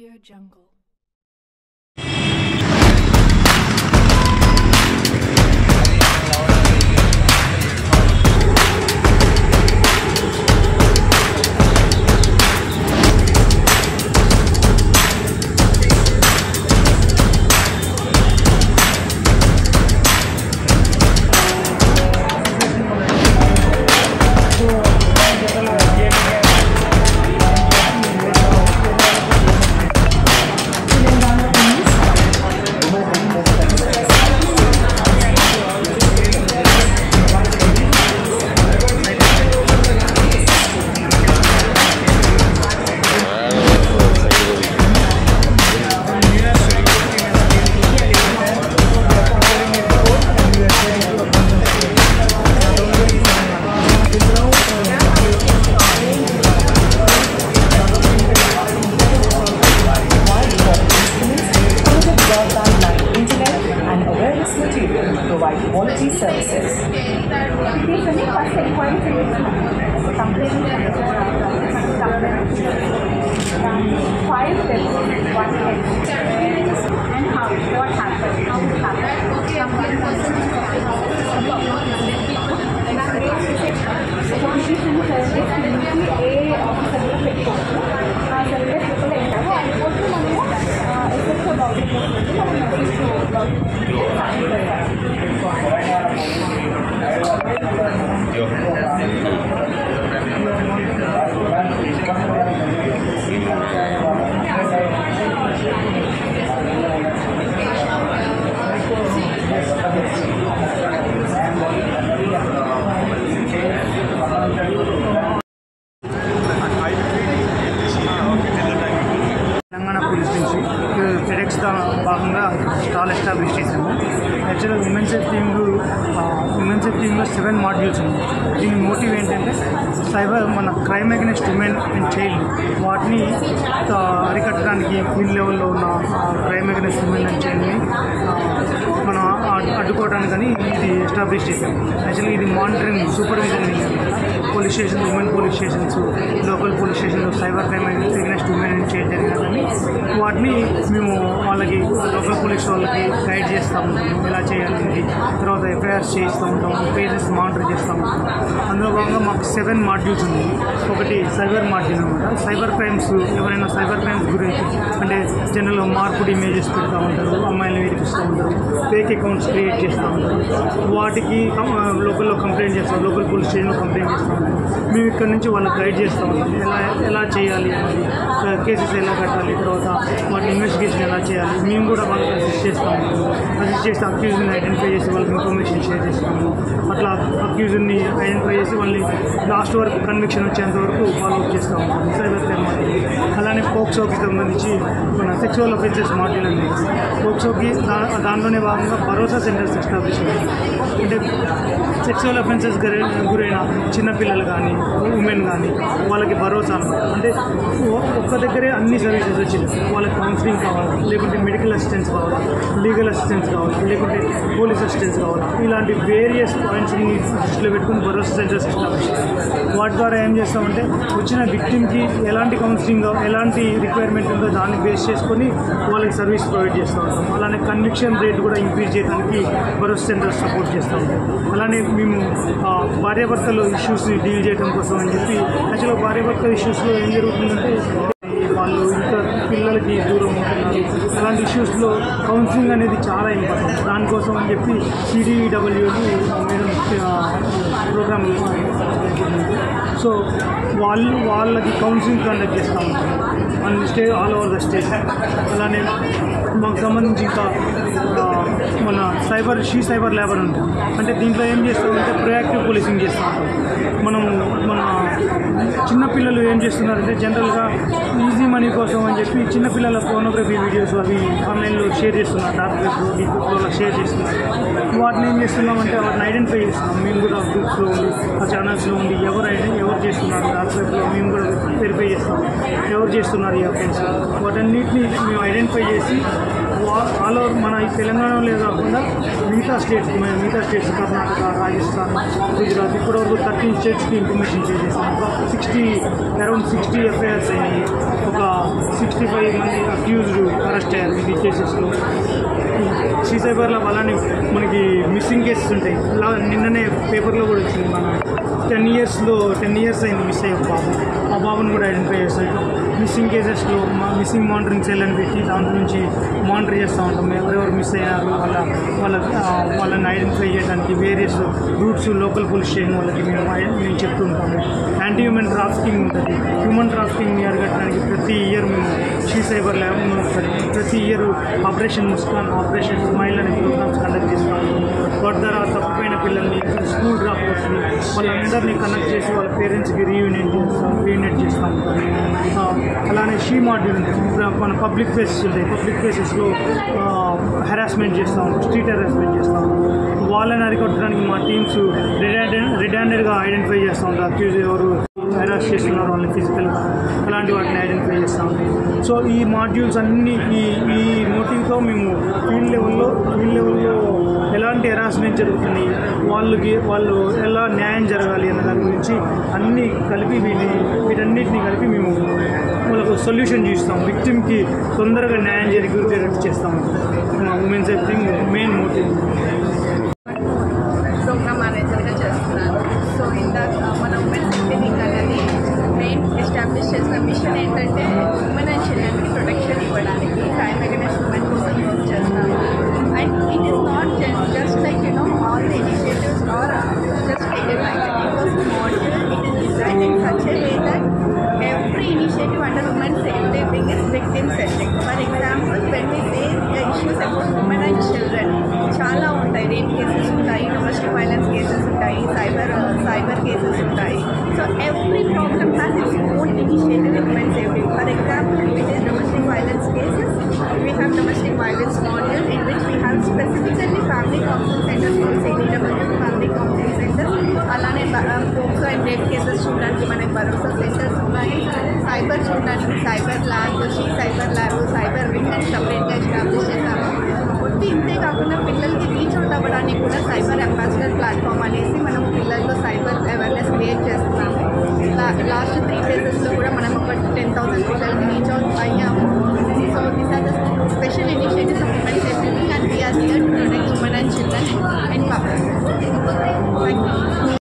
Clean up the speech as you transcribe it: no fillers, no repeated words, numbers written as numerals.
AudioJungle. Provide quality services. First inquiry complaint 5 tips, 1 tip, and how, what happened, how it happened. Completion service A officer service effects about it. Telangana police నుంచి FedEx భాగంగా stall establish చేశాము. యాక్చువల్గా women safe టీంలో 7 modules ఉన్నాయి. దీని motive ఏంటంటే cyber మన crime against women and child వాటిని అరికట్టడానికి ఫీల్డ్ లెవెల్లో ఉన్న క్రైమ్ అగెన్స్ట్ ఉమెన్ అండ్ చైల్డ్ని మనం అడ్డుకోవడానికని ఇది ఎస్టాబ్లిష్ చేశాము. యాక్చువల్గా ఇది monitoring supervision police stations, women police stations, local police స్టేషన్లో cyber crime against women and child జరిగినదని వాటిని మేము వాళ్ళకి లోకల్ పోలీస్ వాళ్ళకి గైడ్ చేస్తూ ఉంటాము, ఎలా చేయాలి, తర్వాత ఎఫ్ఐఆర్స్ చేస్తూ ఉంటాము, కేసెస్ మానిటర్ చేస్తూ ఉంటాం. అందులో భాగంగా మాకు 7 మాడ్యూల్స్ ఉన్నాయి. ఒకటి సైబర్ మాడ్యూల్ అనమాట. సైబర్ క్రైమ్స్, ఎవరైనా సైబర్ క్రైమ్స్ గురించి అంటే జనరల్గా మార్పుడ్ ఇమేజెస్ పెడతా ఉంటారు, అమ్మాయిలను వేడిపిస్తూ ఉంటారు, ఫేక్ అకౌంట్స్ క్రియేట్ చేస్తూ ఉంటారు, వాటికి లోకల్లో కంప్లైంట్ చేస్తాం, లోకల్ పోలీస్ స్టేషన్లో కంప్లైంట్ చేస్తూ ఉంటాం. మేము ఇక్కడ నుంచి వాళ్ళకి గైడ్ చేస్తూ ఉంటాం, ఎలా చేయాలి అనేది, కేసెస్ ఎలా కట్టాలి, తర్వాత వాటి ఇన్వెస్టిగేషన్ ఎలా చేయాలి. మేము కూడా వాళ్ళకి అసిస్ట్ చేస్తూ ఉంటాము. అసిస్ట్ చేస్తే అక్యూజ్ని ఐడెంటిఫై చేసి వాళ్ళకి ఇన్ఫర్మేషన్ షేర్ చేస్తాము. అట్లా అక్యూజ్ని ఐడెంటిఫై చేసి వాళ్ళని లాస్ట్ వరకు కన్విక్షన్ వచ్చేంత వరకు ఫాలోఅప్ చేస్తూ ఉంటాము సైబర్ క్రైమ్ మాడ్యూల్. అలానే పోక్సోకి సంబంధించి మన సెక్చువల్ అఫెన్సెస్ మాడ్యూల్ అనేది పోక్సోకి దాంట్లోనే భాగంగా భరోసా సెంటర్స్ ఎస్టాబ్లిష్ అయ్యాయి. అంటే సెక్చువల్ అఫెన్సెస్ గురైన చిన్నపిల్లలు కానీ ఉమెన్ కానీ వాళ్ళకి భరోసా అనమాట. అంటే ఒక్క దగ్గరే అన్ని సర్వీసెస్ వచ్చింది. వాళ్ళకి కౌన్సిలింగ్ కావాలి, లేకుంటే మెడికల్ అసిస్టెన్స్ కావాలి, లీగల్ అసిస్టెన్స్ కావాలి, లేకుంటే పోలీస్ అసిస్టెన్స్ కావాలి. ఇలాంటి వేరియస్ పాయింట్స్ని దృష్టిలో పెట్టుకుని భరోసా సెంటర్స్ ఎస్టాబ్లిష్ చేయాలి. వాటి ద్వారా ఏం చేస్తామంటే వచ్చిన విక్టిమ్కి ఎలాంటి కౌన్సిలింగ్, ఎలాంటి రిక్వైర్మెంట్ ఉందో దాన్ని బేస్ చేసుకొని వాళ్ళకి సర్వీస్ ప్రొవైడ్ చేస్తూ ఉంటాం. అలానే కన్విక్షన్ రేట్ కూడా ఇంక్రీజ్ చేయడానికి భరోసా సెంటర్స్ సపోర్ట్ చేస్తూ ఉంటాం. అలానే మేము భార్యాభర్తల ఇష్యూస్ని డీల్ చేయడం కోసం అని చెప్పి యాక్చువల్గా భార్యాభర్తల ఇష్యూస్లో ఏం జరుగుతుందంటే వాళ్ళు ఇంకా పిల్లలకి దూరం ఉంటున్నారు. అలాంటి ఇష్యూస్లో కౌన్సిలింగ్ అనేది చాలా ఇంపార్టెంట్. దానికోసం అని చెప్పి CDWని మేడం ప్రోగ్రామ్. సో వాళ్ళకి కౌన్సిలింగ్ కండక్ట్ చేస్తూ ఉంటాం ఆల్ ఓవర్ ద స్టేట్. అలానే మాకు సంబంధించి ఇంకా మన సైబర్ ల్యాబ్ అని ఉంటుంది. అంటే దీంట్లో ఏం చేస్తామంటే ప్రొయాక్టివ్ పోలీసింగ్ చేస్తూ ఉంటాం. మన చిన్నపిల్లలు ఏం చేస్తున్నారంటే జనరల్గా ఈజీ మనీ కోసం అని చెప్పి చిన్నపిల్లల పోర్నోగ్రఫీ వీడియోస్ అవి ఆన్లైన్లో షేర్ చేస్తున్నారు, డార్క్ వెబ్లో షేర్ చేస్తున్నారు. వాటిని ఏం చేస్తున్నామంటే వాటిని ఐడెంటిఫై చేస్తున్నాం. మేము కూడా గ్రూప్స్లో ఉండి ఆ ఛానల్స్లో ఉండి ఎవరు చేస్తున్నారు డార్క్ వెబ్లో మేము కూడా వెరిఫై చేస్తాం, ఎవరు చేస్తున్నారు ఈ అఫెన్స్. వాటన్నిటిని మేము ఐడెంటిఫై చేసి ఆల్ ఓవర్ మన ఈ తెలంగాణలో కాకుండా మిగతా స్టేట్స్ కర్ణాటక, రాజస్థాన్, గుజరాత్ ఇప్పటివరకు 13 స్టేట్స్కి ఇన్ఫర్మేషన్ చేసేసాం. అరౌండ్ 60 ఎఫ్ఐఆర్స్ అయ్యాయి. ఒక 65 మంది అక్యూజ్డ్ అరెస్ట్ అయ్యారు ఈ కేసెస్లో. శ్రీ సైబర్లో అలానే మనకి మిస్సింగ్ కేసెస్ ఉంటాయి. అలా నిన్ననే పేపర్లో కూడా వచ్చింది. మన 10 ఇయర్స్ అయింది మిస్ అయ్యే బాబు. ఆ బాబుని కూడా ఐడెంటిఫై చేస్తాం. మిస్సింగ్ కేసెస్లో మిస్సింగ్ మానిటరింగ్ సెల్ అని పెట్టి దాంట్లో నుంచి మానిటర్ చేస్తూ ఉంటాం. ఎవరెవరు మిస్ అయ్యారు వాళ్ళని ఐడెంటిఫై చేయడానికి various routes local police station వాళ్ళకి మేము చెప్తూ ఉంటాము. యాంటీ హ్యూమన్ ట్రాఫికింగ్ ఉంటుంది. హ్యూమన్ ట్రాఫికింగ్ని అరగట్టడానికి ప్రతి ఇయర్ మేము శ్రీ సైబర్ ల్యాబ్ ప్రతి year operation Muskan, operation smile అనే ప్రోగ్రామ్స్ కండక్ట్ చేస్తూ ఉంటాం. వాటి ద్వారా తప్పిపోయిన పిల్లల్ని, స్కూల్ డ్రాపర్స్ని వాళ్ళందరినీ కనెక్ట్ చేసి వాళ్ళ పేరెంట్స్కి రీయూనియట్ చేస్తూ ఉంటాం. అలానే షీ మాడ్యూల్ ఉంటుంది. మన పబ్లిక్ ప్లేసెస్ ఉంటాయి. పబ్లిక్ ప్లేసెస్లో హెరాస్మెంట్ చేస్తూ ఉంటాం, స్ట్రీట్ హెరాస్మెంట్ చేస్తూ ఉంటాం. వాళ్ళని అరికట్టడానికి మా టీమ్స్ రెడ్ హ్యాండెడ్గా ఐడెంటిఫై చేస్తూ ఉంటారు. అక్యూజ్ ఎవరు హెరాస్ చేస్తున్నారు వాళ్ళని ఫిజికల్గా, అలాంటి వాటిని ఐడెంటిఫై చేస్తూ ఉంటాం. సో ఈ మాడ్యూల్స్ అన్నీ ఈ మోటివ్తో మేము ఫీల్డ్ లెవెల్లో ఎలాంటి హెరాస్మెంట్ జరుగుతుంది, వాళ్ళు ఎలా న్యాయం జరగాలి అన్న దాని గురించి అన్నీ కలిపి వీటన్నిటిని కలిపి మేము వాళ్ళకు సొల్యూషన్ చూస్తాం. విక్టిమ్కి తొందరగా న్యాయం జరిగేటట్టు చేస్తాము. Women safety main motive. Program మేనేజర్గా చేస్తున్నాను. సో ఇందాక మన ఉమెన్ సేఫ్టీ వింగ్ అనేది మెయిన్ ఎస్టాబ్లిష్ చేసిన మిషన్ ఏంటంటే ఉమెన్ అండ్ చిల్డ్రన్కి ప్రొటెక్షన్ ఇవ్వడానికి, క్రైమ్ అగైనెస్ట్ ఉమెన్ కోసం వర్క్ చేస్తాము. And it is not just like all the initiatives are just taken like it was model. It is design in such a way that every initiative under women safety wing is victim centric. For example, when we say the issues about women and children, చాలా ఉంటాయి. Rape cases ఉంటాయి, domestic violence cases ఉంటాయి, cyber cases ఉంటాయి. So every problem has its own initiative in women safety. For example, if it is domestic violence cases, we have domestic violence module in which we have specifically family counseling centers for CDW family counseling centers. అలానే POCSO and rape cases చూడడానికి మనకి భరోసా centres ఉన్నాయి. Cyber చూడడానికి cyber lab, cyber wing అని సపరేట్గా establish చేశాము. ఇంతే కాకుండా పిల్లలకి రీచ్ అవుట్ అవ్వడానికి కూడా సైబర్ అంబాసిడర్ ప్లాట్ఫామ్ అనేసి మనం పిల్లల్లో సైబర్ అవేర్నెస్ క్రియేట్ చేస్తున్నాము. లాస్ట్ 3 phases కూడా మనం ఒక 10,000 పిల్లలకి రీచ్ అవుట్ అయ్యాము. So these are the special initiatives of women safety and we are here to protect women and children in public. Thank you.